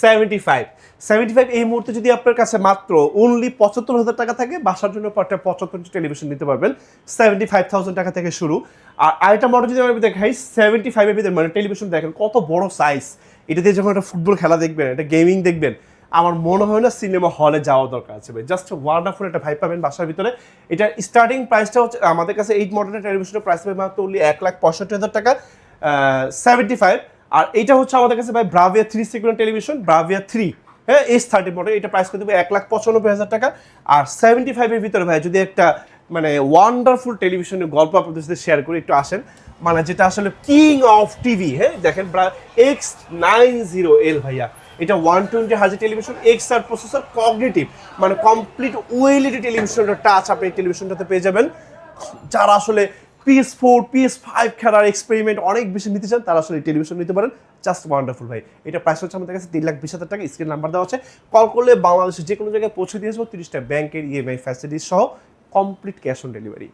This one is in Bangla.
75 এই মুহূর্তে যদি আপনার কাছে মাত্র অনলি 75,000 টাকা থাকে, বাসার জন্য 75 টেলিভিশন নিতে পারবেন। 75,000 টাকা থেকে শুরু। আর আরেকটা মডেল যদি আমি দেখাই 75 এর ভিতরে, মানে টেলিভিশন দেখেন কত বড় সাইজ, এটা দিয়ে যখন একটা ফুটবল খেলা দেখবেন, একটা গেমিং দেখবেন, আমার মনে হয় না সিনেমা হলে যাওয়া দরকার আছে ভাই। জাস্ট ওয়ান্ডারফুল একটা ভাইব পাবেন বাসার ভিতরে। এটার স্টার্টিং প্রাইসটা হচ্ছে আমাদের কাছে এই মডেলের টেলিভিশনের প্রাইস পাবে মাত্র অনলি 1,65,000 টাকা, 75। আর এটা হচ্ছে আমাদের কাছে ভাই ব্রাভিয়া 3 সিকুয়েন্ট টেলিভিশন, ব্রাভিয়া 3, হ্যাঁ, S30 মডেল। এটা প্রাইস করে দেবে 1,95,000 টাকা। আর 75 এর ভিতরে ভাই যদি একটা মানে ওয়ান্ডারফুল টেলিভিশনের গল্প আপনাদের সাথে শেয়ার করে একটু আসেন, মানে যেটা আসলে কিং অফ টিভি, হ্যাঁ, দেখেন X90L ভাইয়া। এটা 120 hertz television, XR processor, cognitive, মানে কমপ্লিট ওএলইডি টেলিভিশনের টাচ আপনি এই টেলিভিশনটাতে পেয়ে যাবেন। যারা আসলে PS4 PS5 খেলার এক্সপেরিমেন্ট অনেক বেশি নিতে চান, তারা আসলে এই টেলিভিশন নিতে পারেন। জাস্ট ওয়ান্ডারফুল ভাই। এটা প্রাইস হচ্ছে আমাদের কাছে 3,20,000 টাকা। স্ক্রিন নাম্বার দেওয়া আছে, কল করলে বাংলাদেশের যে কোনো জায়গায় পৌঁছে দিয়ে আসবো। 30টা ব্যাংকের EMI ফ্যাসিলিটিস সহ, কমপ্লিট ক্যাশ অন ডেলিভারি।